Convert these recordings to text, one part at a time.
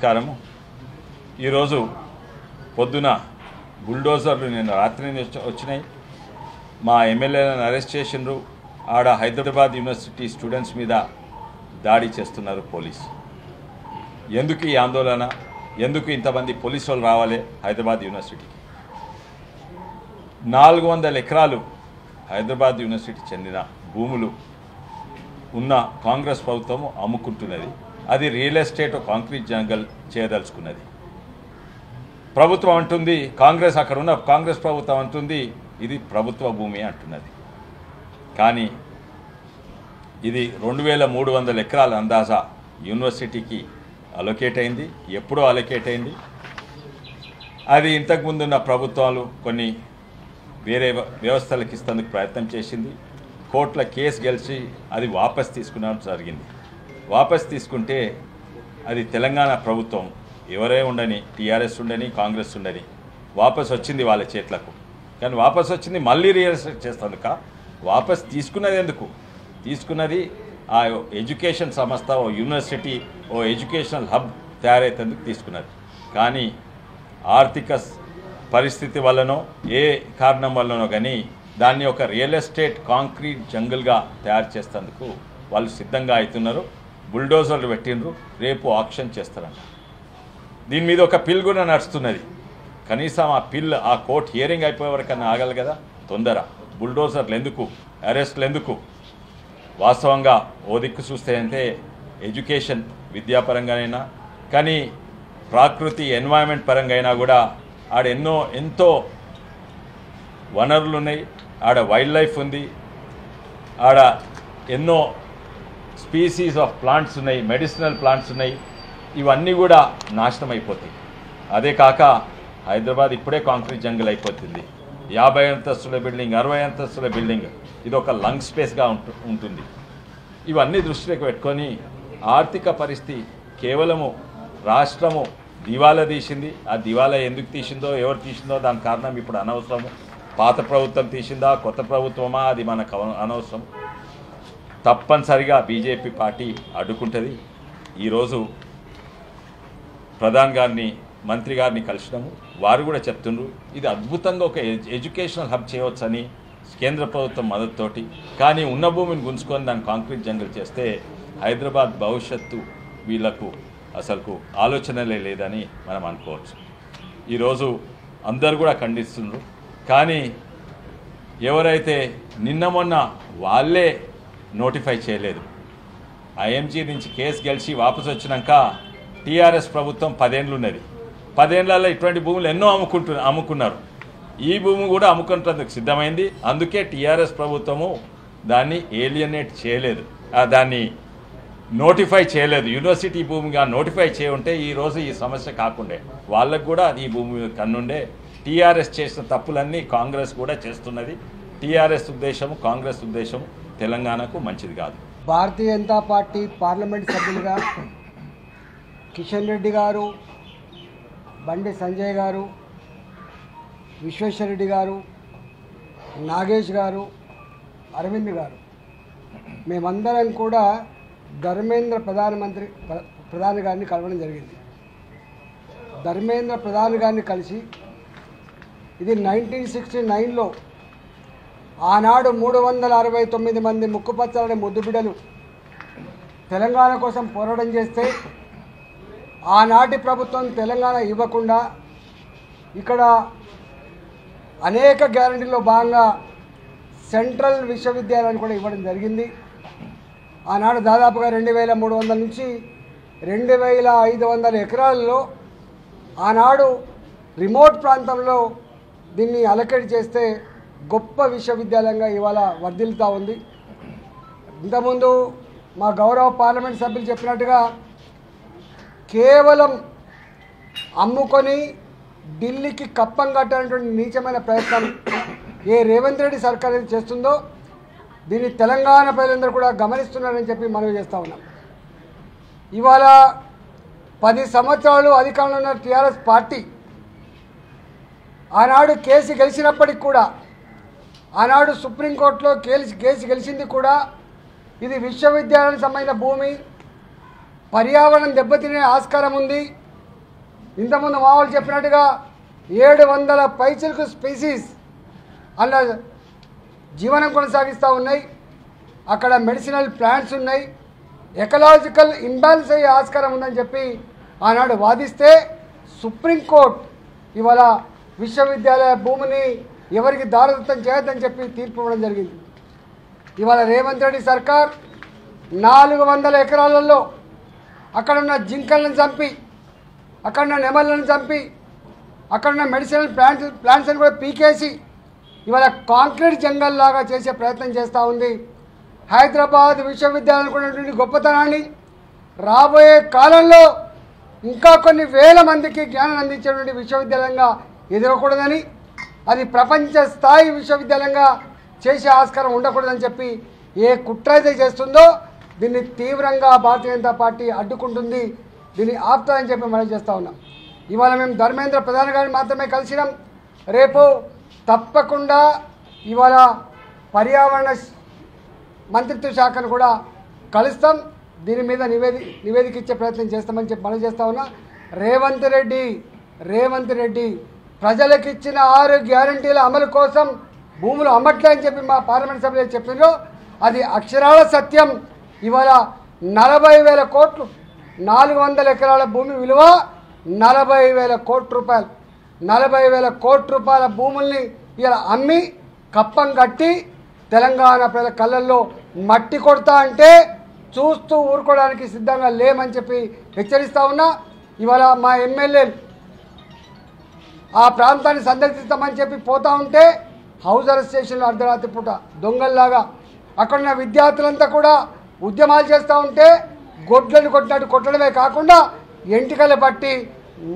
నమస్కారము. ఈరోజు పొద్దున బుల్డోజర్లు నిన్న రాత్రి వచ్చినాయి. మా ఎమ్మెల్యేలను అరెస్ట్ చేసిండ్రు. ఆడ హైదరాబాద్ యూనివర్సిటీ స్టూడెంట్స్ మీద దాడి చేస్తున్నారు పోలీసు. ఎందుకు ఈ ఆందోళన? ఎందుకు ఇంతమంది పోలీసు వాళ్ళు రావాలి హైదరాబాద్ యూనివర్సిటీకి? 400 ఎకరాలు హైదరాబాద్ యూనివర్సిటీ చెందిన భూములు ఉన్న కాంగ్రెస్ ప్రభుత్వం అమ్ముకుంటున్నది. అది రియల్ ఎస్టేట్ కాంక్రీట్ జంగల్ చేయదలుచుకున్నది. ప్రభుత్వం అంటుంది, అక్కడ ఉన్న కాంగ్రెస్ ప్రభుత్వం అంటుంది ఇది ప్రభుత్వ భూమి అంటున్నది. కానీ ఇది 2300 ఎకరాల అందాజా యూనివర్సిటీకి అలొకేట్ అయింది. ఎప్పుడో అలొకేట్ అయింది. అది ఇంతకుముందున్న ప్రభుత్వాలు కొన్ని వేరే వ్యవస్థలకు ఇస్తేందుకు ప్రయత్నం చేసింది. కోర్టుల కేసు గెలిచి అది వాపస్ తీసుకునడం జరిగింది. వాపస్ తీసుకుంటే అది తెలంగాణ ప్రభుత్వం ఎవరే ఉండని, టీఆర్ఎస్ ఉండని, కాంగ్రెస్ ఉండని వాపస్ వచ్చింది వాళ్ళ చేతులకు. కానీ వాపస్ వచ్చింది మళ్ళీ రియల్ ఎస్టేట్ చేస్తేందుక? వాపస్ తీసుకున్నది ఎందుకు? తీసుకున్నది ఆ ఎడ్యుకేషన్ సంస్థ, ఓ యూనివర్సిటీ, ఓ ఎడ్యుకేషనల్ హబ్ తయారైతేందుకు తీసుకున్నది. కానీ ఆర్థిక పరిస్థితి వల్లనో ఏ కారణం వల్లనో కానీ దాన్ని ఒక రియల్ ఎస్టేట్ కాంక్రీట్ జంగల్గా తయారు చేసేందుకు వాళ్ళు సిద్ధంగా అవుతున్నారు. బుల్డోజర్లు పెట్టినరు. రేపు ఆక్షన్ చేస్తారంట. దీని మీద ఒక పిల్ కూడా నడుస్తున్నది. కనీసం ఆ కోర్టు హియరింగ్ అయిపోయే వరకన్నా ఆగాలి కదా. తొందర బుల్డోజర్లు ఎందుకు? అరెస్టులు ఎందుకు? వాస్తవంగా ఓ దిక్కు చూస్తే అంటే ఎడ్యుకేషన్ విద్యాపరంగానైనా, కానీ ప్రకృతి ఎన్వైరన్మెంట్ పరంగా అయినా కూడా ఆడ ఎంతో వనరులు ఉన్నాయి. ఆడ వైల్డ్ లైఫ్ ఉంది. ఆడ ఎన్నో స్పీసీస్ ఆఫ్ ప్లాంట్స్ ఉన్నాయి, మెడిసినల్ ప్లాంట్స్ ఉన్నాయి. ఇవన్నీ కూడా నాశనం అయిపోతాయి. అదే కాక హైదరాబాద్ ఇప్పుడే కాంక్రీట్ జంగల్ అయిపోతుంది. 50 అంతస్తుల బిల్డింగ్, 60 అంతస్తుల బిల్డింగ్, ఇది ఒక లంగ్ స్పేస్గా ఉంటుంది. ఇవన్నీ దృష్టిలోకి పెట్టుకొని ఆర్థిక పరిస్థితి కేవలము రాష్ట్రము దివాలా తీసింది. ఆ దివాలా ఎందుకు తీసిందో, ఎవరు తీసిందో దాని కారణం ఇప్పుడు అనవసరము. పాత ప్రభుత్వం తీసిందా, కొత్త ప్రభుత్వమా, అది మనకు అనవసరం. తప్పనిసరిగా బీజేపీ పార్టీ అడ్డుకుంటుంది. ఈరోజు ప్రధాని గారిని, మంత్రి గారిని కలిసినాము. వారు కూడా చెప్తున్నారు ఇది అద్భుతంగా ఒక ఎడ్యుకేషనల్ హబ్ చేయవచ్చని కేంద్ర ప్రభుత్వం మద్దతుతోటి. కానీ ఉన్న భూమిని గుంజుకొని దాన్ని కాంక్రీట్ జంగల్ చేస్తే హైదరాబాద్ భవిష్యత్తు వీళ్లకు అసలుకు ఆలోచనలే లేదని మనం అనుకోవచ్చు. ఈరోజు అందరు కూడా ఖండిస్తున్నారు. కానీ ఎవరైతే నిన్న మొన్న వాళ్ళే నోటిఫై చేయలేదు, ఐఎంజీ నుంచి కేసు గెలిచి వాపసు వచ్చినాక టీఆర్ఎస్ ప్రభుత్వం 10 ఏళ్ళు ఉన్నది. 10 ఏళ్లలో ఇటువంటి భూములు ఎన్నో అమ్ముకున్నారు. ఈ భూమి కూడా అమ్ముకుంటందుకు సిద్ధమైంది. అందుకే టీఆర్ఎస్ ప్రభుత్వము దాన్ని ఏలియనేట్ చేయలేదు, దాన్ని నోటిఫై చేయలేదు. యూనివర్సిటీ భూమిగా నోటిఫై చేయకుంటే ఈరోజు ఈ సమస్య కాకుండే. వాళ్ళకు కూడా ఈ భూమి కన్నుండే. టీఆర్ఎస్ చేసిన తప్పులన్నీ కాంగ్రెస్ కూడా చేస్తున్నది. టీఆర్ఎస్ ఉద్దేశము, కాంగ్రెస్ ఉద్దేశము తెలంగాణకు మంచిది కాదు. భారతీయ జనతా పార్టీ పార్లమెంట్ సభ్యులుగా కిషన్ రెడ్డి గారు, బండి సంజయ్ గారు, విశ్వేశ్వరరెడ్డి గారు, నాగేష్ గారు, అరవింద్ గారు, మేమందరం కూడా ధర్మేంద్ర ప్రధాని గారిని కలవడం జరిగింది. ధర్మేంద్ర ప్రధాని గారిని కలిసి ఇది 1969లో ఆనాడు 369 మంది ముక్కుపచ్చలని ముద్దుబిడ్డలు తెలంగాణ కోసం పోరాటం చేస్తే ఆనాటి ప్రభుత్వం తెలంగాణ ఇవ్వకుండా ఇక్కడ అనేక గ్యారంటీల్లో భాగంగా సెంట్రల్ విశ్వవిద్యాలయాన్ని కూడా ఇవ్వడం జరిగింది. ఆనాడు దాదాపుగా 2300 నుంచి 2500 ఎకరాలలో ఆనాడు రిమోట్ ప్రాంతంలో దీన్ని అలకేట్ చేస్తే గొప్ప విశ్వవిద్యాలయంగా ఇవాళ వర్ధిల్లుతూ ఉంది. ఇంతకుముందు మా గౌరవ పార్లమెంట్ సభ్యులు చెప్పినట్టుగా కేవలం అమ్ముకొని ఢిల్లీకి కప్పం కట్టాలనేటువంటి నీచమైన ప్రయత్నం ఏ రేవంత్ రెడ్డి సర్కార్ చేస్తుందో దీన్ని తెలంగాణ ప్రజలందరూ కూడా గమనిస్తున్నారని చెప్పి మనవి చేస్తూ ఉన్నాం. ఇవాళ 10 సంవత్సరాలు అధికారంలో ఉన్న టీఆర్ఎస్ పార్టీ ఆనాడు కేసు గెలిచినప్పటికి కూడా, ఆనాడు సుప్రీంకోర్టులో కేసు గెలిచింది కూడా ఇది విశ్వవిద్యాలయానికి సంబంధించిన భూమి, పర్యావరణం దెబ్బతినే ఆస్కారం ఉంది, ఇంతకుముందు మా వాళ్ళు చెప్పినట్టుగా 700 పైచిలకు స్పీసీస్ అలా జీవనం కొనసాగిస్తూ ఉన్నాయి. అక్కడ మెడిసినల్ ప్లాంట్స్ ఉన్నాయి. ఎకలాజికల్ ఇంబ్యాలెన్స్ అయ్యే ఆస్కారం ఉందని చెప్పి ఆనాడు వాదిస్తే సుప్రీంకోర్టు ఇవాళ విశ్వవిద్యాలయ భూమిని ఎవరికి దారదత్తం చేయొద్దని చెప్పి తీర్పు ఇవ్వడం జరిగింది. ఇవాళ రేవంత్ రెడ్డి సర్కార్ 400 ఎకరాలలో అక్కడున్న జింకలను చంపి, అక్కడున్న నెమళ్ళను చంపి, అక్కడున్న మెడిసినల్ ప్లాంట్స్ని కూడా పీకేసి ఇవాళ కాంక్రీట్ జంగల్ లాగా చేసే ప్రయత్నం చేస్తూ ఉంది. హైదరాబాద్ విశ్వవిద్యాలయం ఉన్నటువంటి గొప్పతనాన్ని రాబోయే కాలంలో ఇంకా కొన్ని వేల మందికి జ్ఞానం అందించేటువంటి విశ్వవిద్యాలయంగా ఎదగకూడదని, అది ప్రపంచ స్థాయి విశ్వవిద్యాలయంగా చేసే ఆస్కారం ఉండకూడదని చెప్పి ఏ కుట్ర అయితే చేస్తుందో దీన్ని తీవ్రంగా భారతీయ జనతా పార్టీ అడ్డుకుంటుంది, దీన్ని ఆపుతుందని చెప్పి మనం చేస్తూ ఉన్నాం. ఇవాళ మేము ధర్మేంద్ర ప్రధాన్ గారిని మాత్రమే కలిసినాం. రేపు తప్పకుండా ఇవాళ పర్యావరణ మంత్రిత్వ శాఖను కూడా కలుస్తాం. దీని మీద నివేదిక ఇచ్చే ప్రయత్నం చేస్తామని చెప్పి మనం చేస్తా ఉన్నా. రేవంత్ రెడ్డి ప్రజలకు ఇచ్చిన 6 గ్యారంటీల అమలు కోసం భూములు అమ్మట్లే అని చెప్పి మా పార్లమెంట్ సభ్యులు చెప్పినారో అది అక్షరాల సత్యం. ఇవాళ 40,000 కోట్లు, 400 ఎకరాల భూమి విలువ 40,000 కోట్ల రూపాయలు, 40,000 కోట్ల రూపాయల భూముల్ని ఇలా అమ్మి కప్పం కట్టి తెలంగాణ ప్రజల కళ్ళల్లో మట్టి కొడతా అంటే చూస్తూ ఊరుకోవడానికి సిద్ధంగా లేమని చెప్పి హెచ్చరిస్తూ ఉన్నా. ఇవాళ మా ఎమ్మెల్యేలు ఆ ప్రాంతాన్ని సందర్శిస్తామని చెప్పి పోతూ ఉంటే హౌస్ అరెస్ట్ స్టేషన్లో అర్ధరాత్రి పూట దొంగల్లాగా అక్కడున్న విద్యార్థులంతా కూడా ఉద్యమాలు చేస్తూ ఉంటే గొడ్లను కొట్టినట్టు కొట్టడమే కాకుండా ఎంటికలు పట్టి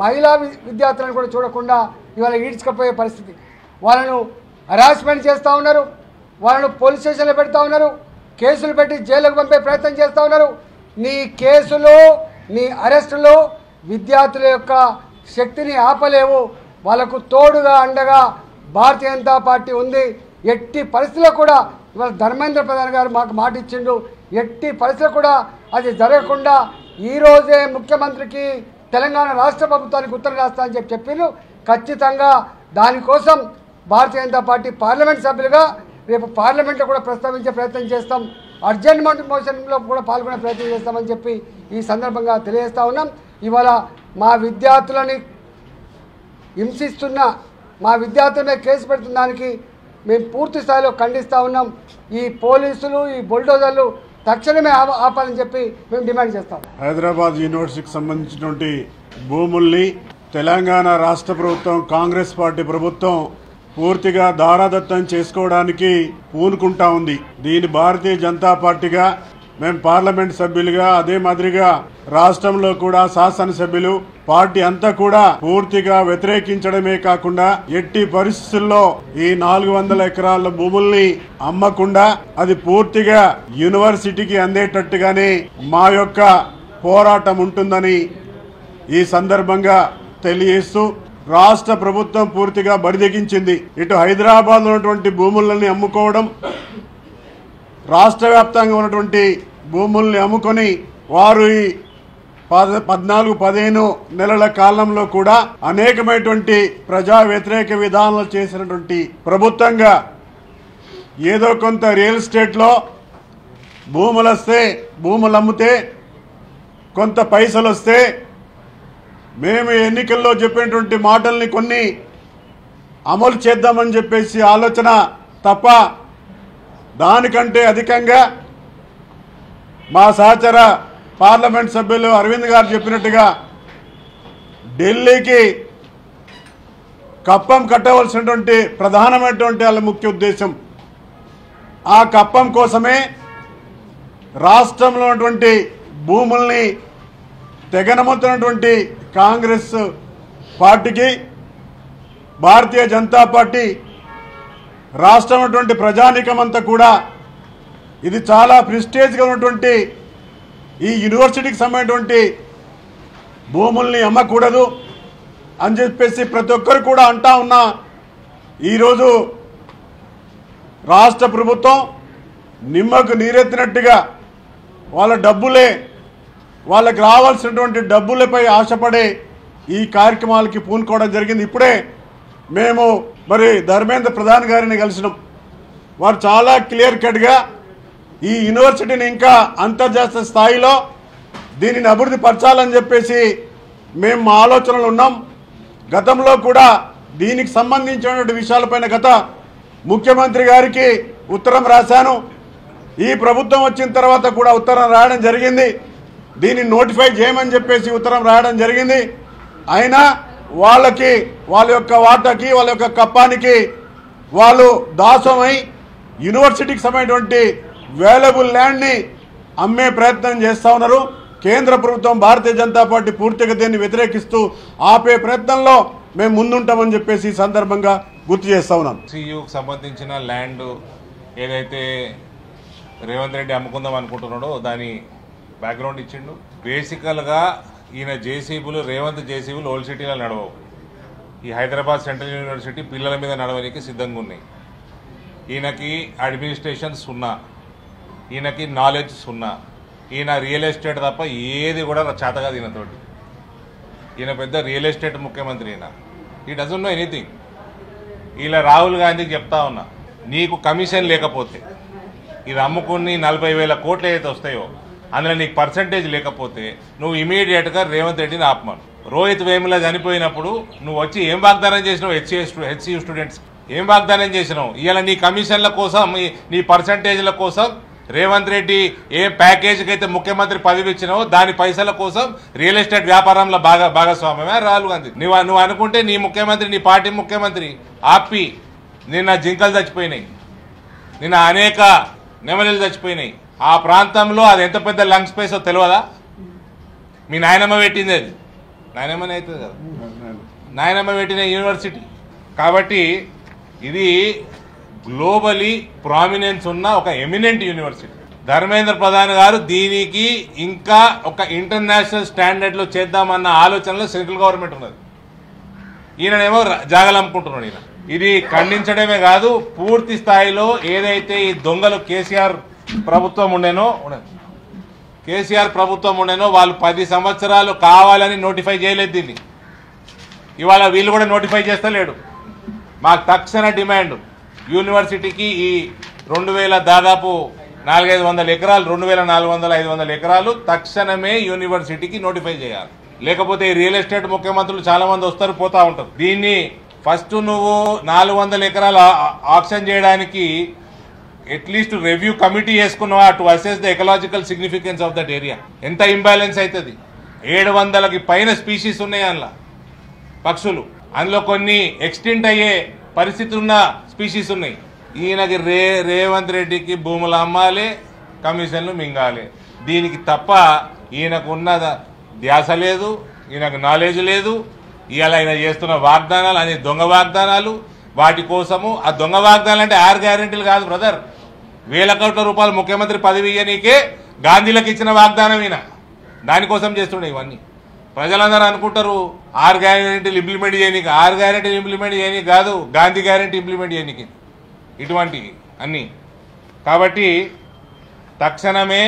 మహిళా విద్యార్థులను కూడా చూడకుండా ఇవాళ ఈడ్చుకపోయే పరిస్థితి. వాళ్ళను హరాస్మెంట్ చేస్తూ ఉన్నారు, వాళ్ళను పోలీస్ స్టేషన్లో పెడతా ఉన్నారు, కేసులు పెట్టి జైలుకు పంపే ప్రయత్నం చేస్తూ ఉన్నారు. నీ కేసులు, నీ అరెస్టులు విద్యార్థుల యొక్క శక్తిని ఆపలేవు. వాళ్ళకు తోడుగా అండగా భారతీయ జనతా పార్టీ ఉంది. ఎట్టి పరిస్థితుల్లో కూడా ఇవాళ ధర్మేంద్ర ప్రధాన్ గారు మాకు మాట ఇచ్చిండు, ఎట్టి పరిస్థితుల్లో కూడా అది జరగకుండా ఈరోజే ముఖ్యమంత్రికి తెలంగాణ రాష్ట్ర ప్రభుత్వానికి ఉత్తరం రాస్తా అని చెప్పిండ్రు. ఖచ్చితంగా దానికోసం భారతీయ జనతా పార్టీ పార్లమెంట్ సభ్యులుగా రేపు పార్లమెంట్లో కూడా ప్రస్తావించే ప్రయత్నం చేస్తాం. అర్జెంట్ మోషన్లో కూడా పాల్గొనే ప్రయత్నం చేస్తామని చెప్పి ఈ సందర్భంగా తెలియజేస్తూ ఉన్నాం. ఇవాళ మా విద్యార్థులని హింసిస్తున్న, మా విద్యార్థులనే కేసు పెడుతున్న దానికి మేము పూర్తి స్థాయిలో ఖండిస్తూ ఉన్నాం. ఈ పోలీసులు, ఈ బుల్డోజర్లు తక్షణమే ఆపాలని చెప్పి మేము డిమాండ్ చేస్తాం. హైదరాబాద్ యూనివర్సిటీకి సంబంధించినటువంటి భూముల్ని తెలంగాణ రాష్ట్ర ప్రభుత్వం, కాంగ్రెస్ పార్టీ ప్రభుత్వం పూర్తిగా దారాదత్తం చేసుకోవడానికి పూనుకుంటా ఉంది. దీని భారతీయ జనతా పార్టీగా మేము పార్లమెంట్ సభ్యులుగా, అదే మాదిరిగా రాష్ట్రంలో కూడా శాసనసభ్యులు, పార్టీ అంతా కూడా పూర్తిగా వ్యతిరేకించడమే కాకుండా ఎట్టి పరిస్థితుల్లో ఈ 400 ఎకరాల భూముల్ని అమ్మకుండా అది పూర్తిగా యూనివర్సిటీకి అందేటట్టుగానే మా యొక్క పోరాటం ఉంటుందని ఈ సందర్భంగా తెలియజేస్తూ రాష్ట్ర ప్రభుత్వం పూర్తిగా బరిదెగించింది. ఇటు హైదరాబాద్ లో ఉన్నటువంటి భూములని అమ్ముకోవడం, రాష్ట్ర వ్యాప్తంగా ఉన్నటువంటి భూముల్ని అమ్ముకొని వారు ఈ 14-15 నెలల కాలంలో కూడా అనేకమైనటువంటి ప్రజా వ్యతిరేక విధానాలు చేసినటువంటి ప్రభుత్వంగా ఏదో కొంత రియల్ ఎస్టేట్లో భూములు వస్తే, భూములు అమ్మితే కొంత పైసలు వస్తే మేము ఎన్నికల్లో చెప్పినటువంటి మాటల్ని కొన్ని అమలు చేద్దామని చెప్పేసి ఆలోచన తప్ప దానికంటే అధికంగా మా సహచర పార్లమెంట్ సభ్యులు అరవింద్ గారు చెప్పినట్టుగా ఢిల్లీకి కప్పం కట్టవలసినటువంటి ప్రధానమైనటువంటి వాళ్ళ ముఖ్య ఉద్దేశం ఆ కప్పం కోసమే రాష్ట్రంలో ఉన్నటువంటి భూముల్ని తెగనమ్ముతున్నటువంటి కాంగ్రెస్ పార్టీకి భారతీయ జనతా పార్టీ రాష్ట్రం ఉన్నటువంటి ప్రజానీకమంతా కూడా ఇది చాలా ప్రెస్టేజ్గా ఉన్నటువంటి ఈ యూనివర్సిటీకి సంబంధించినటువంటి భూముల్ని అమ్మకూడదు అని చెప్పేసి ప్రతి ఒక్కరు కూడా అంటా ఉన్నా ఈరోజు రాష్ట్ర ప్రభుత్వం నిమ్మకు నీరెత్తినట్టుగా వాళ్ళ డబ్బులే, వాళ్ళకి రావాల్సినటువంటి డబ్బులపై ఆశపడే ఈ కార్యక్రమాలకి పూనుకోవడం జరిగింది. ఇప్పుడే మేము మరి ధర్మేంద్ర ప్రధాన్ గారిని కలిసినాం. వారు చాలా క్లియర్ కట్గా ఈ యూనివర్సిటీని ఇంకా అంతర్జాతీయ స్థాయిలో దీనిని అభివృద్ధి పరచాలని చెప్పేసి మేము మా ఆలోచనలు ఉన్నాం. గతంలో కూడా దీనికి సంబంధించినటువంటి విషయాలపైన గత ముఖ్యమంత్రి గారికి ఉత్తరం రాశాను. ఈ ప్రభుత్వం వచ్చిన తర్వాత కూడా ఉత్తరం రాయడం జరిగింది. దీన్ని నోటిఫై చేయమని చెప్పేసి ఉత్తరం రాయడం జరిగింది. అయినా వాళ్ళకి వాళ్ళ యొక్క వాటాకి వాళ్ళ యొక్క కప్పానికి వాళ్ళు దాసమై యూనివర్సిటీకి సంబంధించినటువంటి వేలబుల్ ల్యాండ్ని అమ్మే ప్రయత్నం చేస్తూ ఉన్నారు. కేంద్ర ప్రభుత్వం భారతీయ జనతా పార్టీ పూర్తిగా దీన్ని వ్యతిరేకిస్తూ ఆపే ప్రయత్నంలో మేము ముందుంటామని చెప్పేసి ఈ సందర్భంగా గుర్తు చేస్తా ఉన్నాను. సియుకి సంబంధించిన ల్యాండ్ ఏదైతే రేవంత్ రెడ్డి అమ్ముకుందాం అనుకుంటున్నాడో దాని బ్యాక్గ్రౌండ్ ఇచ్చిండు. బేసికల్గా ఈయన జేసీబీలు రేవంత్ జేసీబీలు ఓల్డ్ సిటీలో నడవవు. ఈ హైదరాబాద్ సెంట్రల్ యూనివర్సిటీ పిల్లల మీద నడవడానికి సిద్ధంగా ఉన్నాయి. ఈయనకి అడ్మినిస్ట్రేషన్ సున్నా, ఈయనకి నాలెడ్జ్ సున్నా. ఈయన రియల్ ఎస్టేట్ తప్ప ఏది కూడా చేతగా ఈయనతోటి. ఈయన పెద్ద రియల్ ఎస్టేట్ ముఖ్యమంత్రి. ఈ డజంట్ నో ఎనీథింగ్. ఇలా రాహుల్ గాంధీకి చెప్తా ఉన్నా, నీకు కమిషన్ లేకపోతే ఇది అమ్ముకుని 40,000 కోట్లు ఏదైతే వస్తాయో అందులో నీకు పర్సంటేజ్ లేకపోతే నువ్వు ఇమీడియట్గా రేవంత్ రెడ్డిని ఆపమను. రోహిత్ వేముల చనిపోయినప్పుడు నువ్వు వచ్చి ఏం వాగ్దానం చేసినావు? హెచ్సియు స్టూడెంట్స్ ఏం వాగ్దానం చేసినావు? ఇవాళ నీ కమిషన్ల కోసం నీ పర్సంటేజ్ల కోసం రేవంత్ రెడ్డి ఏ ప్యాకేజీకి అయితే ముఖ్యమంత్రి పదవి ఇచ్చినావో దాని పైసల కోసం రియల్ ఎస్టేట్ వ్యాపారంలో భాగస్వామ్యమే రాహుల్ గాంధీ. నువ్వు అనుకుంటే నీ ముఖ్యమంత్రి, నీ పార్టీ ముఖ్యమంత్రి ఆపి నిన్న జింకలు చచ్చిపోయినాయి, నిన్న అనేక నెమలిలు చచ్చిపోయినాయి. ఆ ప్రాంతంలో అది ఎంత పెద్ద లంగ్ స్పేసో తెలియదా? మీ నాయనమ్మ పెట్టింది, అది నాయనమ్మనే అవుతుంది కదా, నాయనమ్మ పెట్టిన యూనివర్సిటీ. కాబట్టి ఇది గ్లోబలీ ప్రామినెన్స్ ఉన్న ఒక ఎమినెంట్ యూనివర్సిటీ. ధర్మేంద్ర ప్రధాన్ గారు దీనికి ఇంకా ఒక ఇంటర్నేషనల్ స్టాండర్డ్లో చేద్దామన్న ఆలోచనలో సెంట్రల్ గవర్నమెంట్ ఉన్నది. ఈయననేమో జాగలమ్ముకుంటున్నాడు. ఈయన ఇది ఖండించడమే కాదు, పూర్తి స్థాయిలో ఏదైతే ఈ దొంగలు కేసీఆర్ ప్రభుత్వం ఉండేనో వాళ్ళు 10 సంవత్సరాలు కావాలని నోటిఫై చేయలేదు దీన్ని. ఇవాళ వీళ్ళు కూడా నోటిఫై చేస్తలేడు. మాకు తక్షణ డిమాండ్, యూనివర్సిటీకి ఈ 2000 దాదాపు 400-500 ఎకరాలు, 2400-500 ఎకరాలు తక్షణమే యూనివర్సిటీకి నోటిఫై చేయాలి. లేకపోతే ఈ రియల్ ఎస్టేట్ ముఖ్యమంత్రులు చాలా మంది వస్తారు, పోతా ఉంటారు. దీన్ని ఫస్ట్ నువ్వు 400 ఎకరాలు ఆక్షన్ చేయడానికి అట్లీస్ట్ రివ్యూ కమిటీ వేసుకున్నావా to assess the ecological significance of that area. ఎంత ఇంబ్యాలెన్స్ అవుతుంది? 700కి పైన స్పీషీస్ ఉన్నాయి అందులో పక్షులు. అందులో కొన్ని ఎక్స్టింక్ట్ అయ్యే పరిస్థితి ఉన్న స్పీషీస్ ఉన్నాయి. ఈయనకి రేవంత్ రెడ్డికి భూములు అమ్మాలి, కమిషన్లు మింగాలి. దీనికి తప్ప ఈయనకు ఉన్న ధ్యాస లేదు, ఈయనకు నాలెడ్జ్ లేదు. ఇవాళ ఆయన చేస్తున్న వాగ్దానాలు అనే దొంగ వాగ్దానాలు. వాటి కోసము ఆ దొంగ వాగ్దానాలు అంటే 6 గ్యారెంటీలు కాదు బ్రదర్, 1000 కోట్ల రూపాయలు ముఖ్యమంత్రి పదవి ఇయ్యనీకే గాంధీలకు ఇచ్చిన వాగ్దానం ఈయన. దానికోసం చేస్తుండే ఇవన్నీ. ప్రజలందరూ అనుకుంటారు 6 గ్యారెంటీలు ఇంప్లిమెంట్ చేయనీకి. 6 గ్యారెంటీలు ఇంప్లిమెంట్ చేయనీకి కాదు, గాంధీ గ్యారెంటీ ఇంప్లిమెంట్ చేయనీకి ఇటువంటి అన్నీ. కాబట్టి తక్షణమే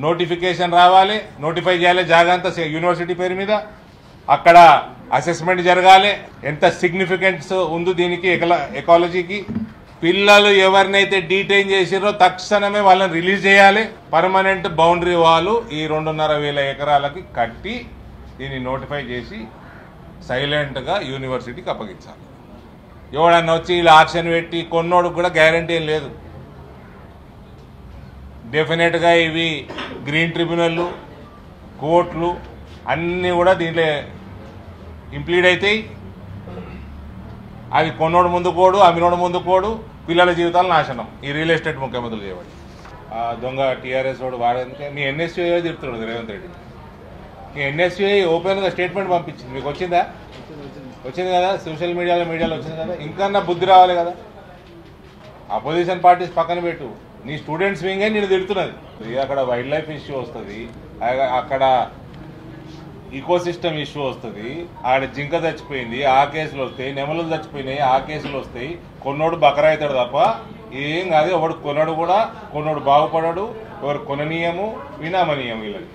నోటిఫికేషన్ రావాలి, నోటిఫై చేయాలి జాగంతా యూనివర్సిటీ పేరు మీద. అక్కడ అసెస్మెంట్ జరగాలి, ఎంత సిగ్నిఫికెన్స్ ఉందో దీనికి ఎకాలజీకి. పిల్లలు ఎవరినైతే డీటైన్ చేసిరో తక్షణమే వాళ్ళని రిలీజ్ చేయాలి. పర్మనెంట్ బౌండరీ వాల్ ఈ 2,500 ఎకరాలకి కట్టి దీన్ని నోటిఫై చేసి సైలెంట్గా యూనివర్సిటీకి అప్పగించాలి. ఎవడన్నా వచ్చి ఇలా ఆక్షన్ పెట్టి కొన్నోడు కూడా గ్యారంటీ ఏం లేదు. డెఫినెట్గా ఇవి గ్రీన్ ట్రిబ్యునల్లు, కోర్టులు అన్నీ కూడా దీంట్లో ఇంప్లీడ్ అవుతాయి. అది కొన్నోడు ముందు కోడు, అమ్మినోడు ముందు కోడు, పిల్లల జీవితాలు నాశనం ఈ రియల్ ఎస్టేట్ ముఖ్యమంత్రులు చేయబడి. ఆ దొంగ టీఆర్ఎస్ వాడు వాడేందుకే మీ ఎన్ఎస్యూఐ తిడుతున్నాడు రేవంత్ రెడ్డి. మీ ఎన్ఎస్యూఐ ఓపెన్గా స్టేట్మెంట్ పంపించింది, మీకు వచ్చిందా? వచ్చింది కదా, సోషల్ మీడియాలో వచ్చింది కదా. ఇంకా బుద్ధి రావాలి కదా. అపోజిషన్ పార్టీస్ పక్కన పెట్టు, నీ స్టూడెంట్స్ వింగే నేను తిడుతున్నది. అక్కడ వైల్డ్ లైఫ్ ఇష్యూ వస్తుంది, అక్కడ ఈకోసిస్టమ్ ఇష్యూ వస్తుంది, ఆడ జింక చచ్చిపోయింది ఆ కేసులు వస్తాయి, నెమలు చచ్చిపోయినాయి ఆ కేసులు వస్తాయి. కొన్నోడు బకరా అవుతాడు తప్ప ఏం కాదు. ఎవడు కొనడు కూడా, కొన్నోడు బాగుపడాడు. ఎవరు కొననీయము, వినామనీయము వీళ్ళకి.